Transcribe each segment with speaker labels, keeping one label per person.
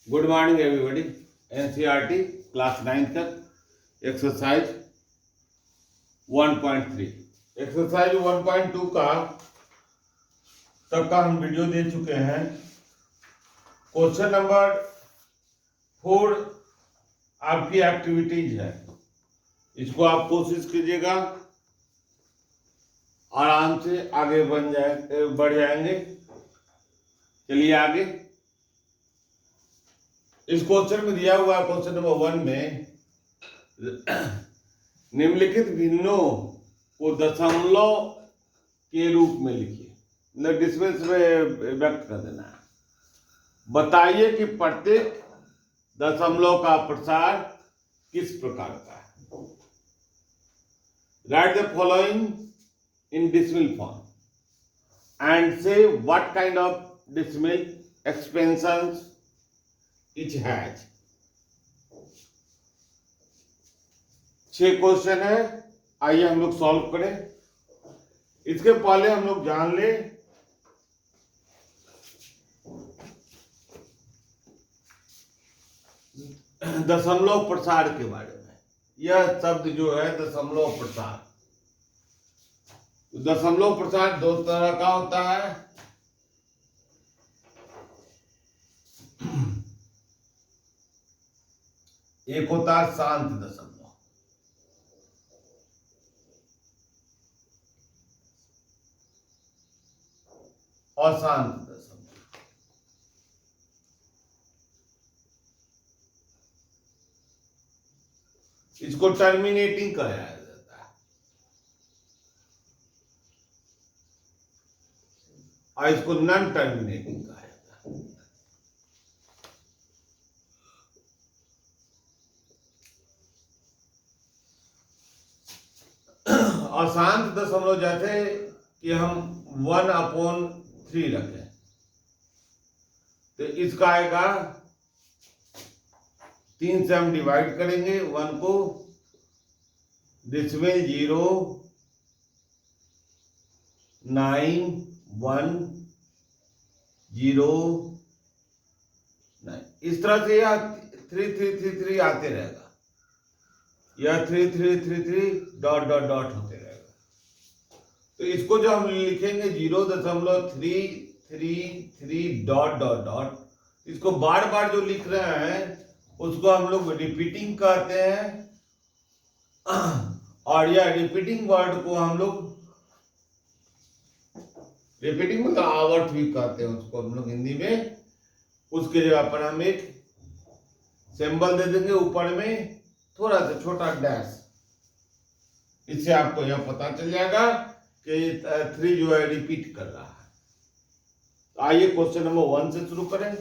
Speaker 1: Good morning everybody. NCERT class 9 तक exercise 1.3 exercise 1.2 का तक का हम वीडियो दे चुके हैं। क्वेश्चन नंबर 4 आपकी एक्टिविटीज है, इसको आप कोशिश कीजिएगा, आराम से आगे बढ़ जाएंगे। चलिए आगे। इस क्वेश्चन में दिया हुआ क्वेश्चन नंबर 1 में निम्नलिखित भिन्नों को दशमलव के रूप में लिखिए, डिस्टेंस में व्यक्त कर देना है। बताइए कि प्रत्येक दशमलव का प्रसार किस प्रकार का है। Right the following in decimal form and say what kind of decimal expansions each has। 6 question है, आइए हम लोग सॉल्व करें। इसके पहले हम लोग जान ले दशमलव प्रसार के बारे में। यह शब्द जो है दशमलव प्रसार, दशमलव प्रसार दो तरह का होता है। एक होता है शांत दशमलव, अशांत दशमलव। इसको टर्मिनेटिंग कहा जाता है और इसको नॉन टर्मिनेटिंग कहा जाता है। अशांत दशमलव जैसे कि हम 1/3 रखें तो इसका आएगा 3 से हम डिवाइड करेंगे 1 को, डेसिमल 0 9 1 0 9, इस तरह से यह 3333 आते रहेगा। यह 3333 डॉट डॉट डॉट होते रहेगा। तो इसको जो हम लिखेंगे 0.333 डॉट डॉट डॉट, इसको बार बार जो लिख रहे हैं उसको हम लोग रिपीटिंग कहते हैं। और यह रिपीटिंग वर्ड को हम लोग रिपीटिंग मतलब आवर्त भी कहते हैं उसको हम लोग हिंदी में। उसके जगह पर हम एक सिंबल दे देंगे ऊपर में, थोड़ा सा छोटा डैश। इससे आपको यह पता चल जाएगा कि 3 जो है रिपीट कर रहा है। तो आइए क्वेश्चन नंबर 1 से शुरू करें।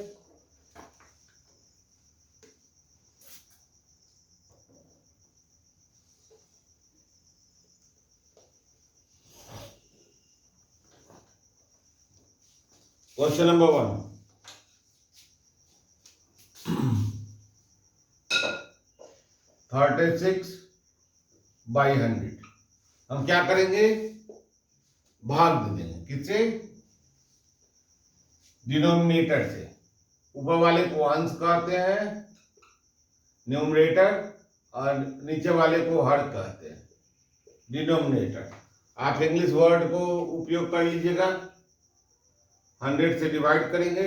Speaker 1: Question number 1, 36/100। हम क्या करेंगे, भाग दे देंगे। किससे? डिनोमिनेटर से। ऊपर वाले को अंश कहते हैं न्यूमरेटर, और नीचे वाले को हर कहते हैं डिनोमिनेटर। आप इंग्लिश वर्ड को उपयोग कर लीजिएगा। 100 से डिवाइड करेंगे,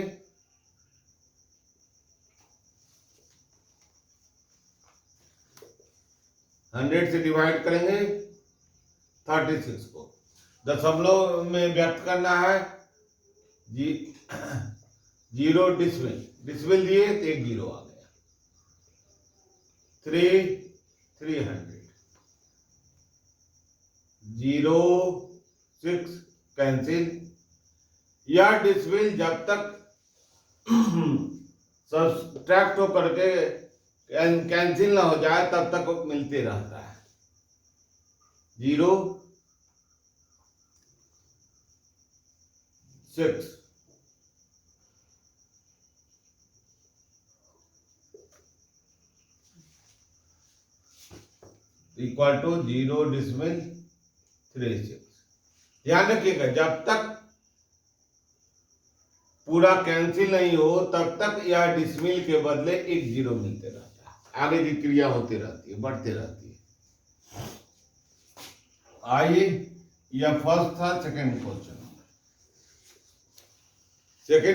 Speaker 1: 100 से डिवाइड करेंगे 36 को। दशमलव में व्यक्त करना है 0 डिसमिल, डिसमिल दिए तो एक 0 आ गया। 300 0 6 कैंसिल। यह डिसमिल जब तक सब्सट्रैक्ट हो करके कैंसिल ना हो जाए तब तक मिलते रहता है। 0 6 इक्वल टू 0 डिसमिल 36। ध्यान रखिएगा, जब तक पूरा कैंसिल नहीं हो तब तक यह डिसमिल के बदले एक जीरो मिलते रहता है, आगे की क्रिया होती रहती है, बढ़ती रहती है। आइए, यह फर्स्ट था। सेकंड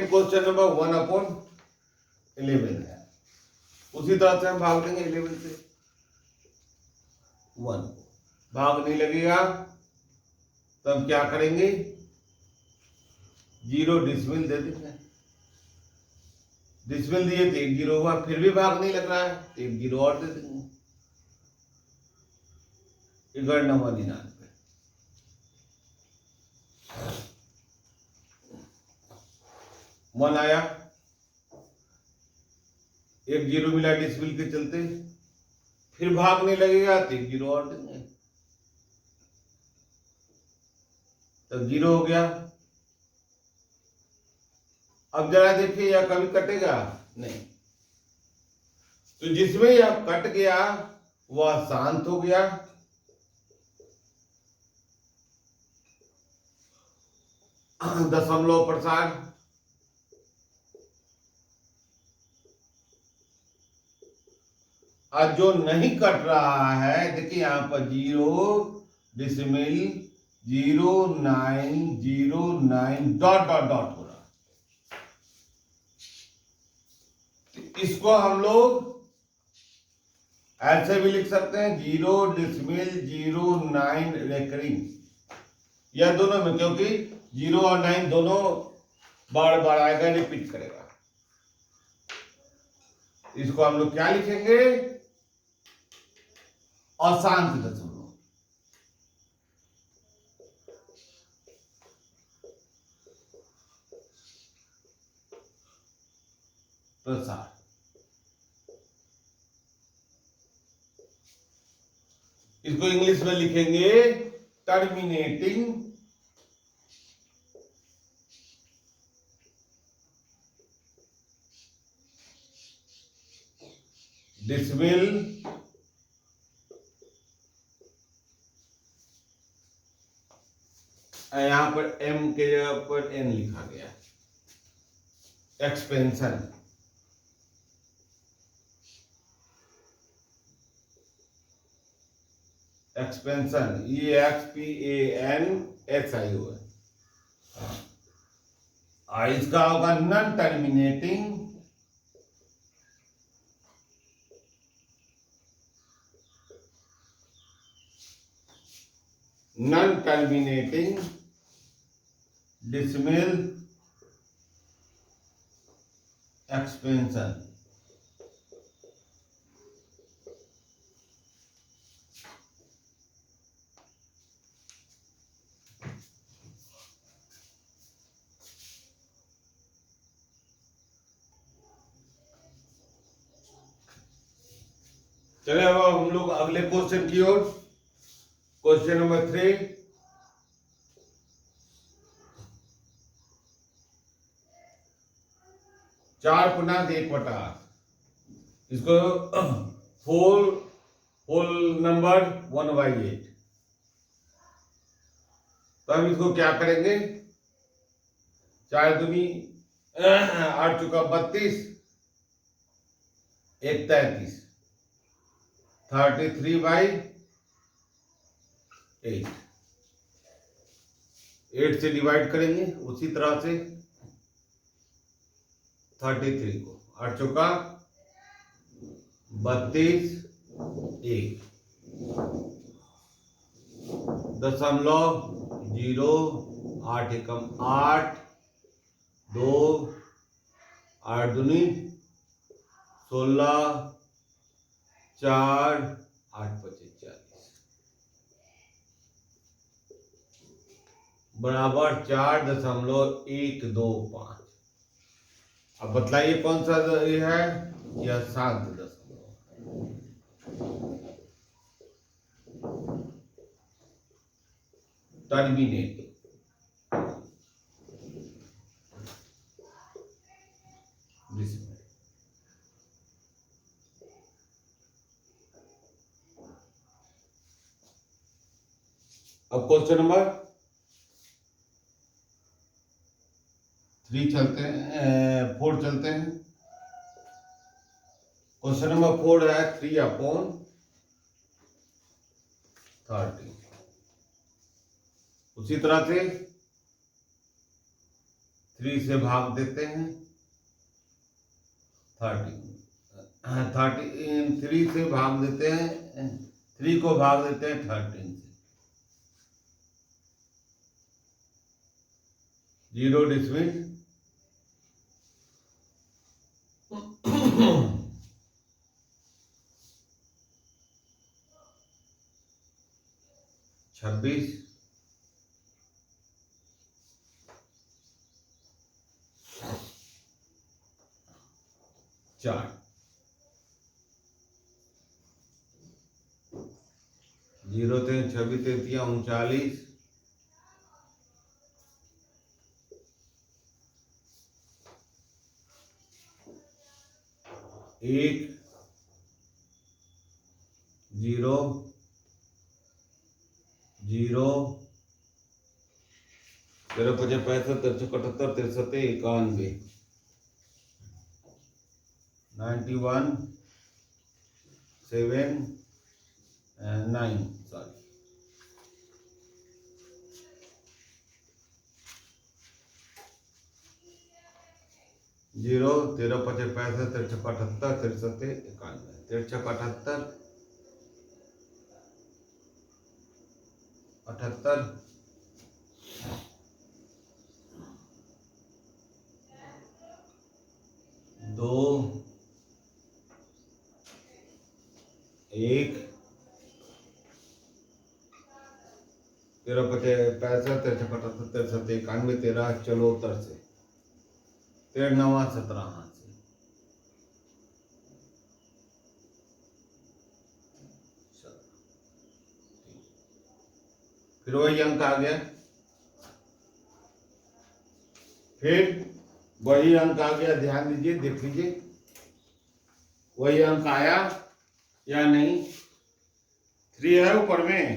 Speaker 1: क्वेश्चन नंबर 1/11 है। उसी तरह से हम भाग देंगे 11 से 1 भाग नहीं लगेगा, तब क्या करेंगे, जीरो डिसमिल दे देंगे। डिसमिल दिए तो एक जीरो हुआ, फिर भी भाग नहीं लग रहा है, एक जीरो और दे देंगे। 11/99 1 आया, एक जीरो मिला डिसमिल के चलते, फिर भाग नहीं लगेगा तो एक जीरो और देंगे, तब जीरो हो गया। अब जरा देखिए, यह कभी कटेगा नहीं, तो जिसमें यह कट गया वह शांत हो गया, दशमलव प्रसार। और जो नहीं कट रहा है, देखिए यहां पर zero decimal 0909 dot dot dot हो रहा है। इसको हम लोग ऐसे भी लिख सकते हैं, 0.09 रेकरिंग, यह दोनों में, क्योंकि 0 और 9 दोनों बार बार आएगा, रिपीट करेगा। इसको हम लोग क्या लिखेंगे, अशांत दशमलव। प्रसार, इसको इंग्लिश में लिखेंगे टर्मिनेटिंग डिसमिल यहां पर एम के जगह पर एन लिखा गया, एक्सपेंशन। एक्सपेंशन EXPANSIO है। इसका होगा नॉन टर्मिनेटिंग डिसमिल एक्सपेंशन। चले अब हम लोग अगले क्वेश्चन की ओर। क्वेश्चन नंबर 3, 4/1/8, इसको 4 होल नंबर 1/8। तो हम इसको क्या करेंगे, 4 दूनी 8 चुका 32, 1 33, 33/8। 8 से डिवाइड करेंगे, उसी तरह से 33 को 8 चौका 32, 1 0.8 एकम 8, 2 8 दूनी 16, 4 8 25 40 बराबर 4.125। अब बतलाइए कौन सा ये है, यह 7.0 टर्मिनेटिंग। अब क्वेश्चन नंबर 3 चलते हैं, 4 चलते हैं। क्वेश्चन नंबर 4 है 3/30। उसी तरह से 3 से भाग देते हैं 3 से भाग देते हैं, 3 को भाग देते हैं 13 से। 0 डिसमिल 26 4 0 3 26 33 39 1 0 0 13 5 65 73 78 63 91 91 7 9 सॉरी 0 13 5 65 63 78 63 91 63 78 78 2 1 13 5 65 63 78 63 91 13 चलो उतर से 13 9 17 हाथ से। फिर वही अंक आ गया, फिर वही अंक आ गया, ध्यान दीजिए, देख लीजिए वही अंक आया या नहीं। 3 है ऊपर में,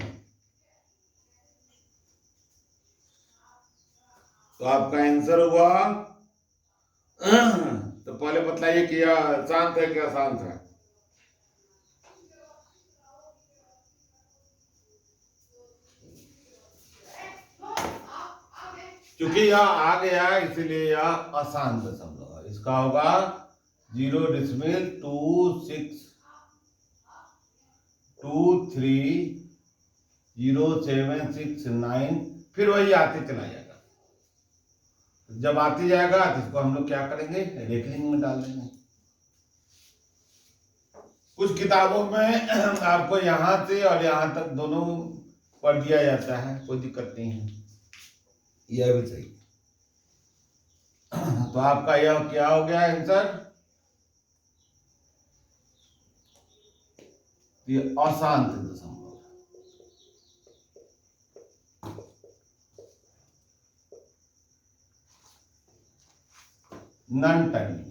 Speaker 1: तो आपका आंसर हुआ। तो पहले बताइए कि यह शांत है क्या शांत है। क्योंकि यह आ गया इसीलिए यह अशांत दशमलव है। इसका होगा 0 डिसमिल 26230769। फिर वही आते चला जाएगा। जब आते जाएगा तो इसको हम लोग क्या करेंगे, रेखलिंग में डाल देंगे। कुछ किताबों में आपको यहां से और यहां तक दोनों पढ़ दिया जाता है, कोई दिक्कत नहीं है, यह भी सही। तो आपका यह क्या हो गया आंसर, ये अशांत दशमलव। Non terminate.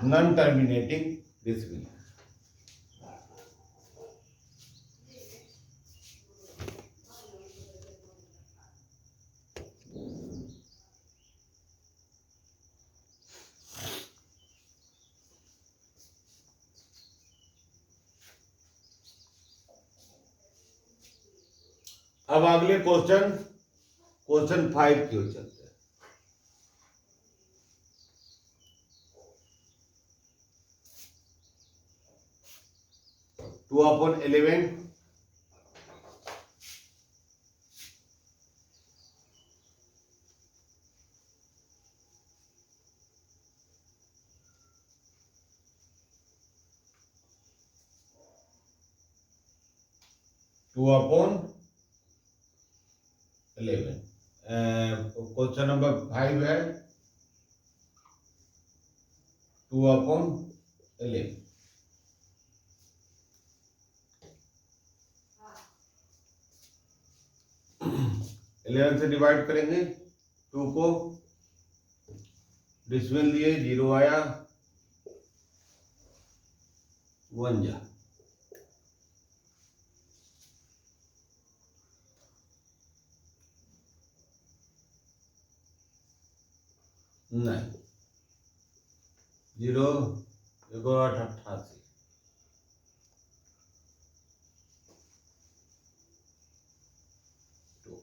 Speaker 1: Non terminating decimal. अब अगले क्वेश्चन 5 की ओर चलते हैं। 2/11 2/11। क्वेश्चन नंबर 5 है 2/11। 11 से डिवाइड करेंगे 2 को, डिसमिल दिए, 0 आया, 1 जा। नहीं, 0 188, 2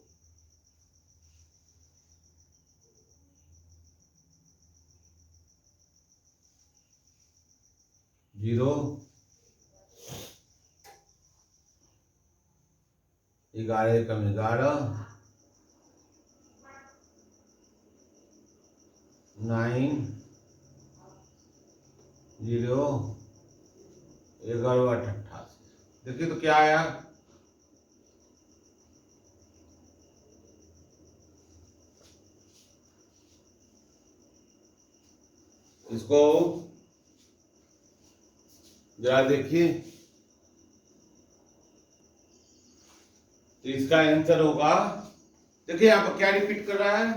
Speaker 1: 0 11 कम 11, 9 0 11 88। देखिए तो क्या आया, इसको जरा देखिए, तो इसका आंसर होगा, देखिए यहाँ पर क्या रिपीट कर रहा है,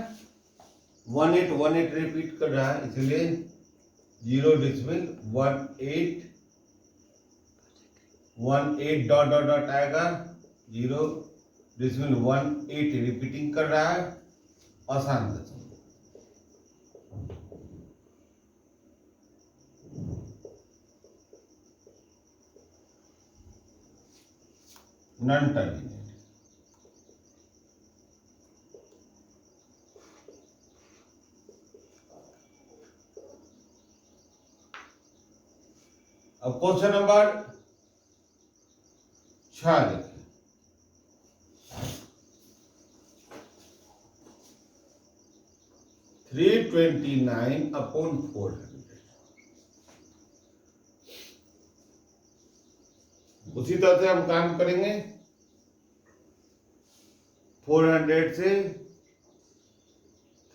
Speaker 1: 1818 रिपीट कर रहा है, इसलिए 0 डिसमिल 18 डॉट डॉट डॉट आएगा, 0 डिसमिल 18 रिपीटिंग कर रहा है, आसान दशमलव। Non terminate. अब क्वेश्चन नंबर 6 देखिए, 329/400। उसी तरह से हम काम करेंगे, 400 से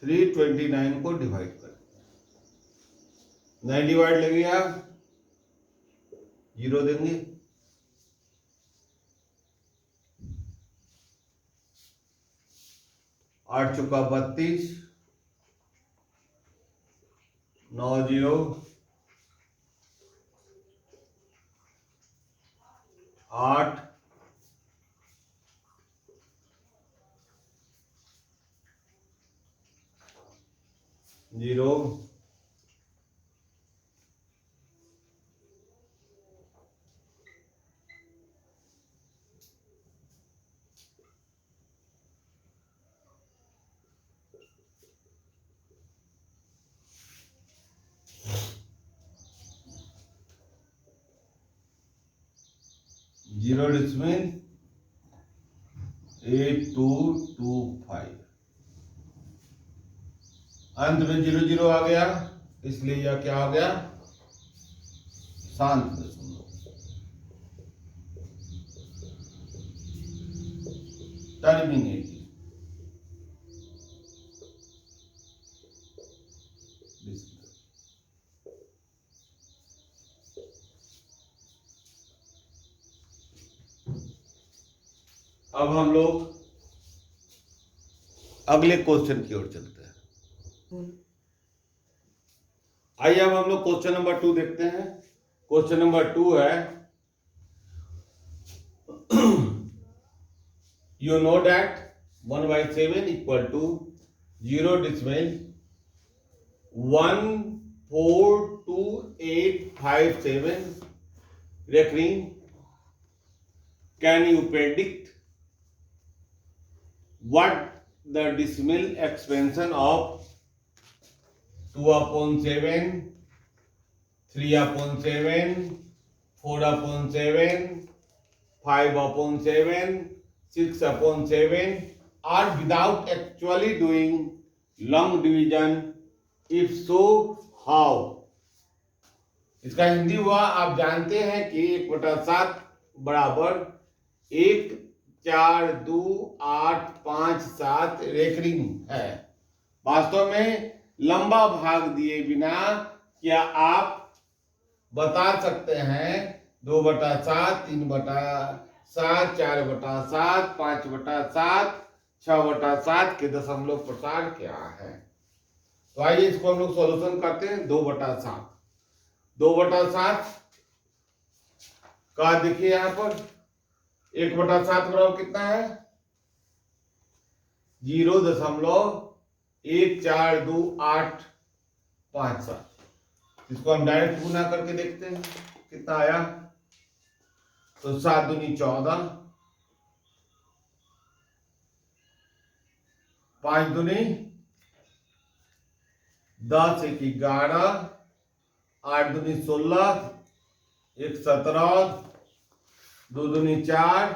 Speaker 1: 329 को डिवाइड कर, 9 डिवाइड लगेगा, 0 देंगे, 8 चौका 32, 9 0 8 0 0 डिसमिल 8225, अंत में 0 0 आ गया, इसलिए यह क्या हो गया, शांत दशमलव, टर्मिनेटिंग। अब हम लोग अगले क्वेश्चन की ओर चलते हैं। आइए अब हम लोग क्वेश्चन नंबर 2 देखते हैं। क्वेश्चन नंबर 2 है, you know that 1/7 equal to 0 decimal 142857 recurring. Can you predict what the decimal expansion of 2/7, 3/7, 4/7, 5/7, 6/7 are without actually doing long division? If so, how? इसका हिंदी हुआ, आप जानते हैं कि 1/7 बराबर 1 4 2 8 5 7 रेकरिंग है। वास्तव में लंबा भाग दिए बिना क्या आप बता सकते हैं 2/7, 3/7, 4/7, 5/7, 6/7 के दशमलव प्रसार क्या है? तो आइए इसको हम लोग सॉल्यूशन करते हैं। 2/7 2/7 का देखिए यहां पर 1/7 बराबर कितना है 0.14285 इसको हम डायरेक्ट गुना करके देखते हैं कितना आया। तो 7 दूनी 14 5 दूनी 10 1 11 8 दूनी 16 1 17 2 दूनी 4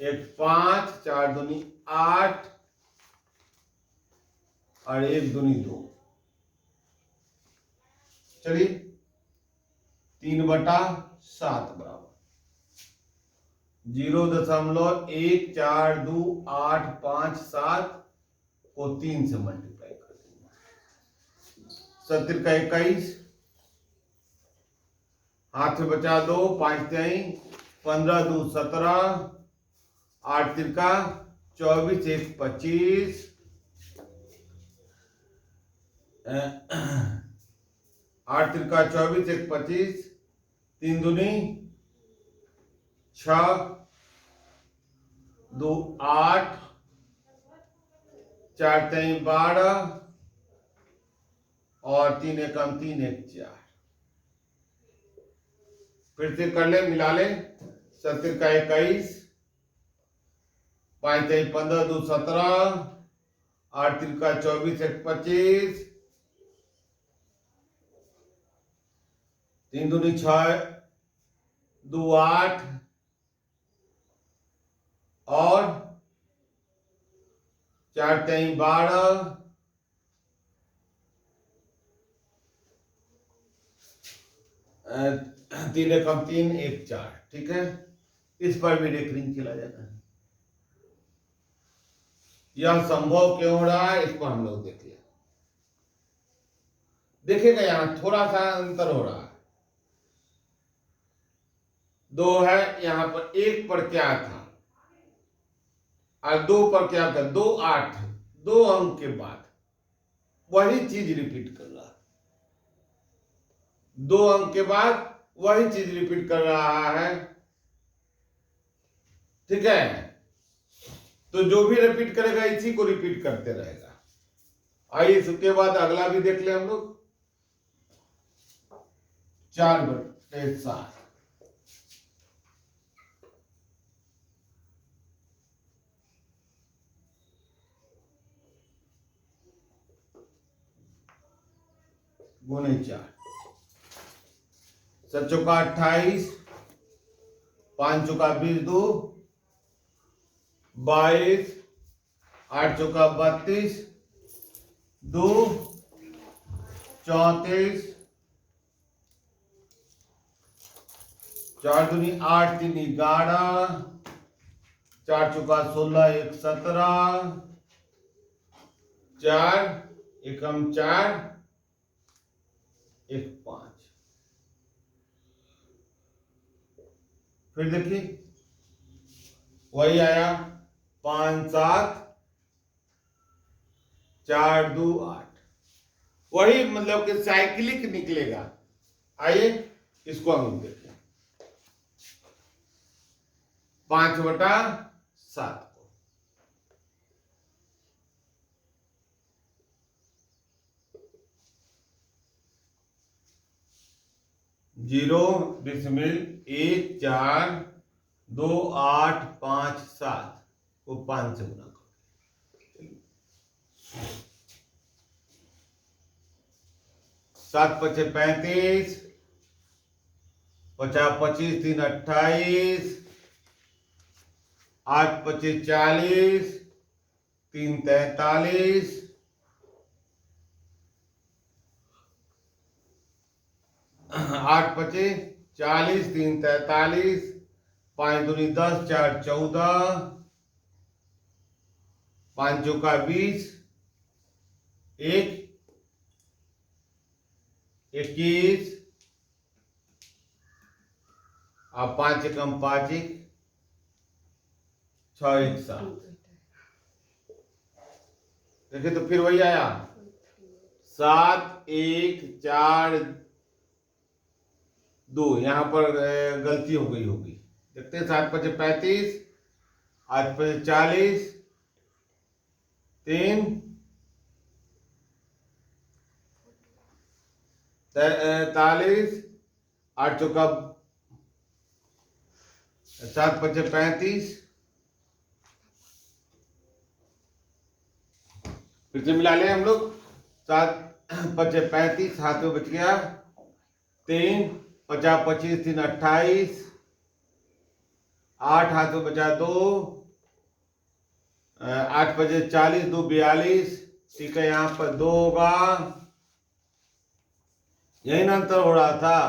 Speaker 1: 1 5 4 दूनी 8 और 1 दूनी 2। चलिए 3/7 बराबर 0.14285 को 3 से मल्टीप्लाई कर देंगे। 70 का 21 हाथ से बचा 2 5 3 15 2 17 8 तिरका 24 1 25 8 तिरका 24 1 25 3 दूनी 6 2 8 4 3 12 और 3 एकम 3 1 4। फिर से कर ले मिला ले 70 का 21 5 3 15 2 17 8 तिरका 24 1 25 3 दूनी 6 2 8 और 4 3 12 3 एकम 3 1 4। ठीक है इस पर भी रेकरिंग चला जाता है। यह संभव क्यों हो रहा है इसको हम लोग देख लिया। देखिएगा यहां थोड़ा सा अंतर हो रहा है 2 है यहां पर 1 पर क्या था और 2 पर क्या था 2 8 2 अंक के बाद वही चीज रिपीट कर रहा है 2 अंक के बाद वही चीज रिपीट कर रहा है। ठीक है तो जो भी रिपीट करेगा इसी को रिपीट करते रहेगा। आइए इसके बाद अगला भी देख ले हम लोग 4/7 गुने 4 7 चौका 28 5 चौका 20 2 22 8 चौका 32 2 34 4 दूनी 8 3 11 4 चौका 16 1 17 4 एकम 4 1 5। फिर देखिए वही आया 5 7 4 2 8 वही मतलब कि साइक्लिक निकलेगा। आइए इसको हम देखें 5/7 को 0.142857 को 5 से गुना करो। 7 5 35 50 25 3 28 8 25 40 3 43 8 25 40 3 43 5 दूनी 10 4 14 5 चौका 20 1 21 और 5 एकम 5 1 6 1 7। देखिए तो फिर वही आया 7 1 4 2, यहाँ पर गलती हो गई होगी। देखते हैं, 7 5 35, 8 5 40, 3 43, 8 चौका 7 5 35, फिर से मिला लें हम लोग। 7 5 35, हाथ में बच गया 3, 50 25 3 28, 8 हाथ में बचा 2, 8 5 40 2 42, ठीक है, यहाँ पर 2 होगा, यही ना अंतर हो रहा था।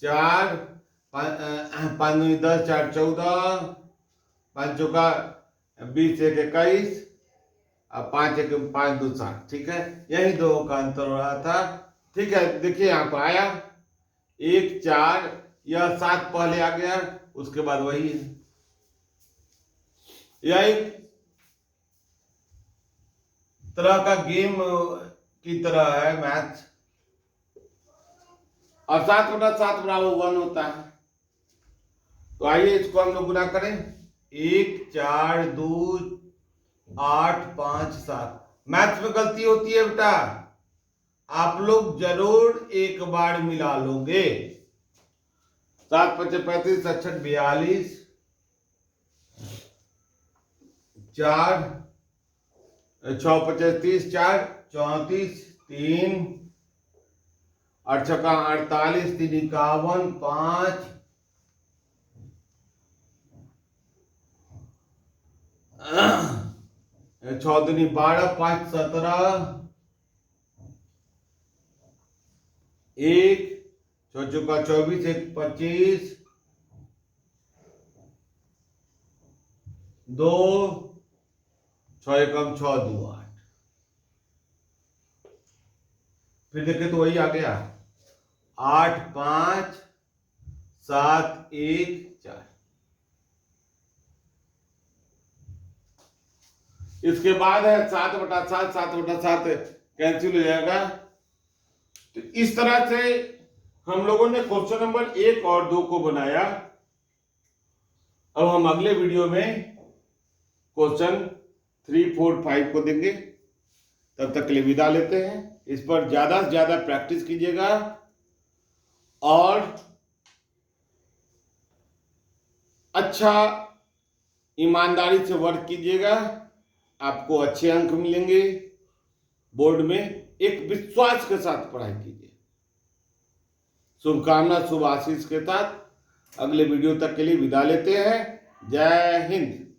Speaker 1: 4 5 2 10, 4 14, 5 चौका 20 1 21, अब 5 1 5 2 7, ठीक है, यही 2 का अंतर हो रहा था। ठीक है, देखिए यहाँ पर आया 1 4, यह 7 पहले आ गया, उसके बाद वही है। यह एक तरह का गेम की तरह है मैथ, और 7/7 बराबर 1 होता है। तो आइए इसको हम लोग गुना करें। 1 4 2 8 5 7। मैथ्स में गलती होती है बेटा, आप लोग जरूर एक बार मिला लोगे। 7 5 35 66 42, 4 6 5 30, 4 34, 3 8 छक्का 48, 3 51, 5 6 दूनी 12, 5 17, 1 6 चौका 24, 1 25, 2 6 एकम 6 2 8। फिर देखे तो वही आ गया 8 5 7 1 4। इसके बाद है 7/7, 7/7 कैंसिल हो जाएगा। तो इस तरह से हम लोगों ने क्वेश्चन नंबर 1 और 2 को बनाया। अब हम अगले वीडियो में क्वेश्चन 3 4 5 को देंगे। तब तक के लिए विदा लेते हैं। इस पर ज्यादा से ज्यादा प्रैक्टिस कीजिएगा और अच्छा ईमानदारी से वर्क कीजिएगा, आपको अच्छे अंक मिलेंगे बोर्ड में। एक विश्वास के साथ पढ़ाई कीजिए। शुभकामना, शुभ आशीष के साथ अगले वीडियो तक के लिए विदा लेते हैं। जय हिंद।